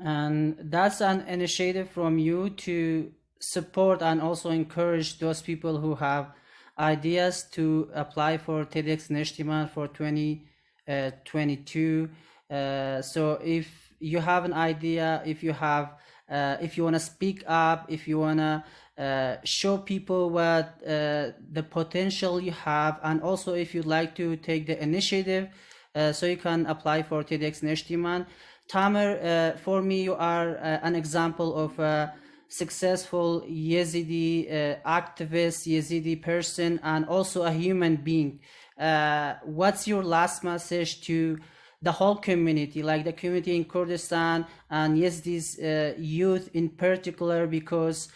And that's an initiative from you to support and also encourage those people who have ideas to apply for TEDx Neshtiman for 2022. So if you have an idea, if you want to speak up, if you want to show people what the potential you have, and also if you'd like to take the initiative, so you can apply for TEDx Neshtiman. Thamir, for me, you are an example of a successful Yazidi activist, Yazidi person, and also a human being. What's your last message to the whole community, like the community in Kurdistan and Yazidis youth in particular, because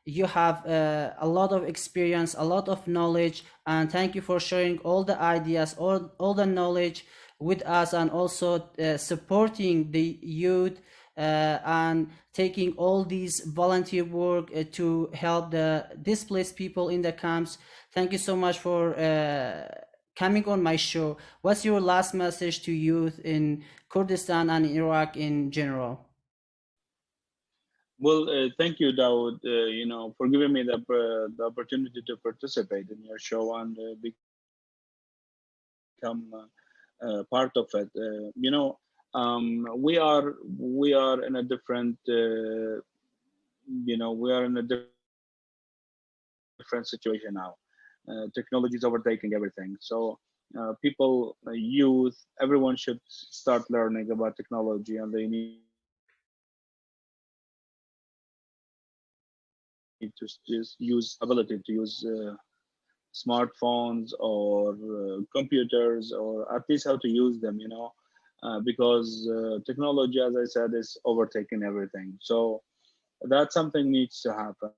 you have a lot of experience, a lot of knowledge, and thank you for sharing all the ideas, all the knowledge with us, and also supporting the youth and taking all these volunteer work to help the displaced people in the camps. Thank you so much for coming on my show. What's your last message to youth in Kurdistan and Iraq in general? Well, thank you, Dawood, for giving me the opportunity to participate in your show and become part of it. We are in a different, we are in a different situation now. Technology is overtaking everything. So people, youth, everyone should start learning about technology, and they need to just use ability to use smartphones or computers, or at least how to use them, because technology, as I said, is overtaking everything. So that something needs to happen.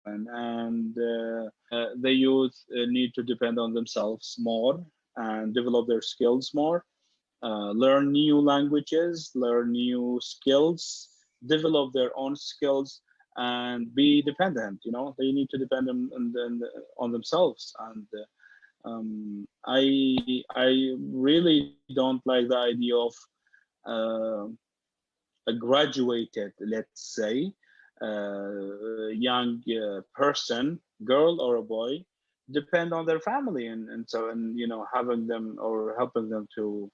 And the youth need to depend on themselves more and develop their skills more, learn new languages, learn new skills, develop their own skills, and be dependent. They need to depend on themselves. And I really don't like the idea of a graduated, let's say, young person, girl or a boy, depend on their family, and having them or helping them to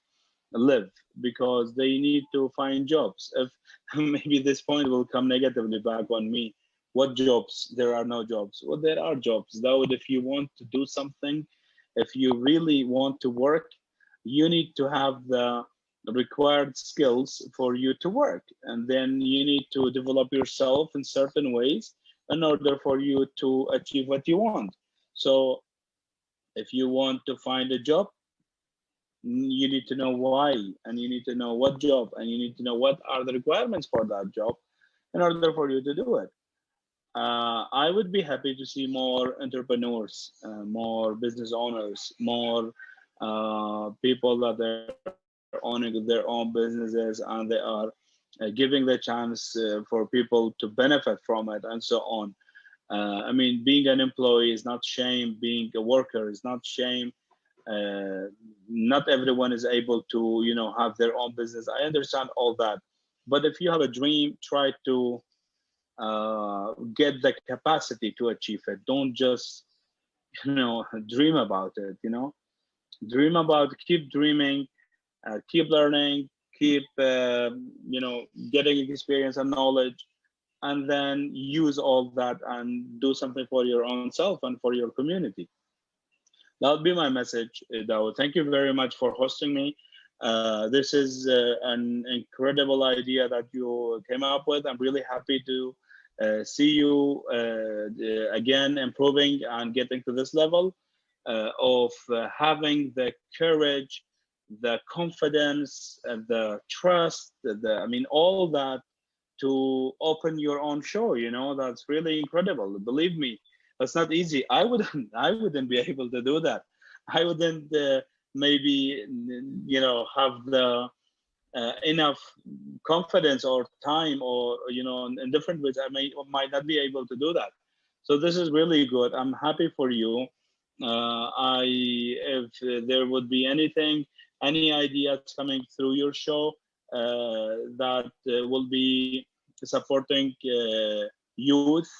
live, because they need to find jobs. If maybe this point will come negatively back on me, what jobs? There are no jobs. Well, there are jobs, though. If you want to do something, if you really want to work, you need to have the required skills for you to work, and then you need to develop yourself in certain ways in order for you to achieve what you want. So if you want to find a job, you need to know why, and you need to know what job, and you need to know what are the requirements for that job in order for you to do it. I would be happy to see more entrepreneurs, more business owners, more people that they're owning their own businesses, and they are giving the chance for people to benefit from it, and so on. I mean, being an employee is not shame. Being a worker is not shame. Not everyone is able to, have their own business. I understand all that, but if you have a dream, try to get the capacity to achieve it. Don't just, dream about it. Dream about, keep dreaming, keep learning, keep, getting experience and knowledge, and then use all that and do something for your own self and for your community. That would be my message, Dawood. Thank you very much for hosting me. This is an incredible idea that you came up with. I'm really happy to see you again improving and getting to this level of having the courage, the confidence, the trust, all that to open your own show. That's really incredible. Believe me, that's not easy. I wouldn't be able to do that. I wouldn't maybe have the enough confidence or time, or in different ways I might not be able to do that. So this is really good. I'm happy for you. If there would be anything, any ideas coming through your show, that will be supporting youth,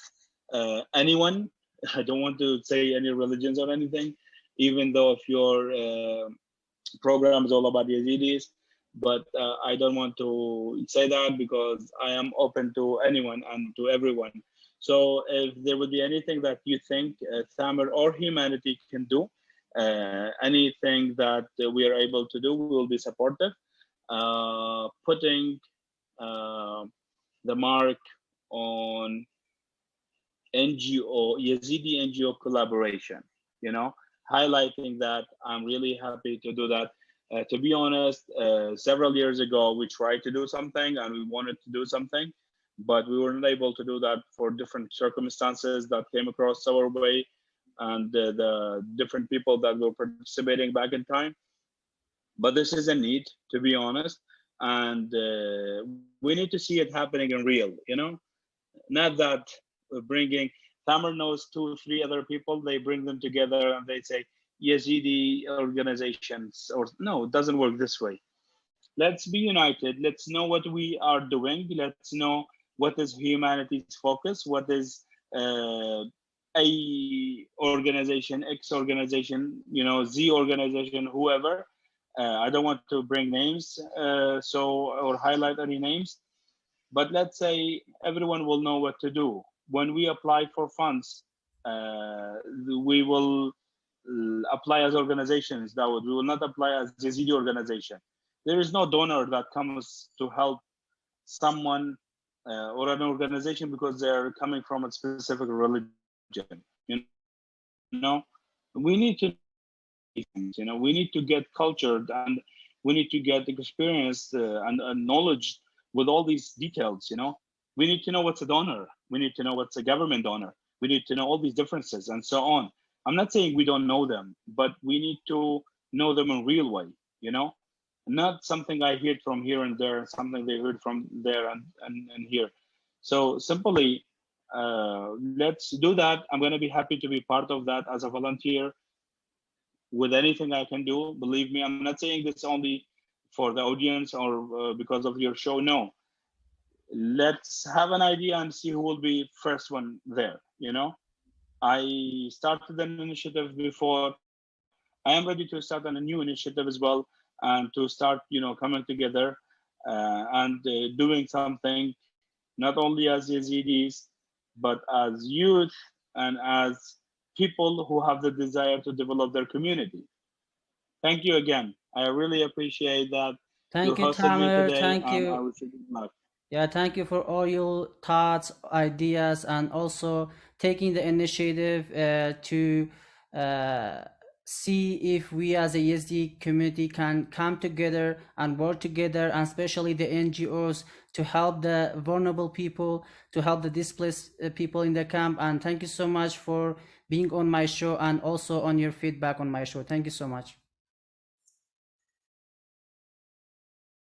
anyone. I don't want to say any religions or anything, even though if your program is all about Yazidis, but I don't want to say that because I am open to anyone and to everyone. So if there would be anything that you think Thamir or humanity can do, anything that we are able to do, we will be supportive. Putting the mark on NGO, Yazidi NGO collaboration, you know, highlighting that. I'm really happy to do that. To be honest, several years ago, we tried to do something and we wanted to do something, but we weren't able to do that for different circumstances that came across our way and the different people that were participating back in time. But this is a need, to be honest, and we need to see it happening in real, you know, not that bringing Thamir knows 2 3 other people, they bring them together and they say Yazidi organizations, or no, it doesn't work this way. Let's be united. Let's know what we are doing. Let's know what is humanity's focus, what is a organization, X organization, you know, Z organization, whoever. I don't want to bring names, or highlight any names, but let's say everyone will know what to do. When we apply for funds, we will apply as organizations. That would, we will not apply as Yazidi organization. There is no donor that comes to help someone or an organization because they're coming from a specific religion. You know, we need to, you know, we need to get cultured and we need to get experience and knowledge with all these details. You know, we need to know what's a donor, we need to know what's a government donor, we need to know all these differences and so on. I'm not saying we don't know them, but we need to know them in real way, you know, not something I heard from here and there, something they heard from there and here. So simply, let's do that. I'm going to be happy to be part of that as a volunteer with anything I can do. Believe me, I'm not saying this only for the audience or because of your show. No, let's have an idea and see who will be first one there. You know, I started an initiative before. I am ready to start on a new initiative as well, and to start, you know, coming together and doing something not only as Yazidis, but as youth and as people who have the desire to develop their community. Thank you again. I really appreciate that you Thank you, hosted me Tamer. today, Thank and I you. wish you good luck. Yeah, thank you for all your thoughts, ideas, and also taking the initiative to uh, see if we as a Yazidi community can come together and work together, and especially the NGOs, to help the vulnerable people, to help the displaced people in the camp. And thank you so much for being on my show and also on your feedback on my show. Thank you so much.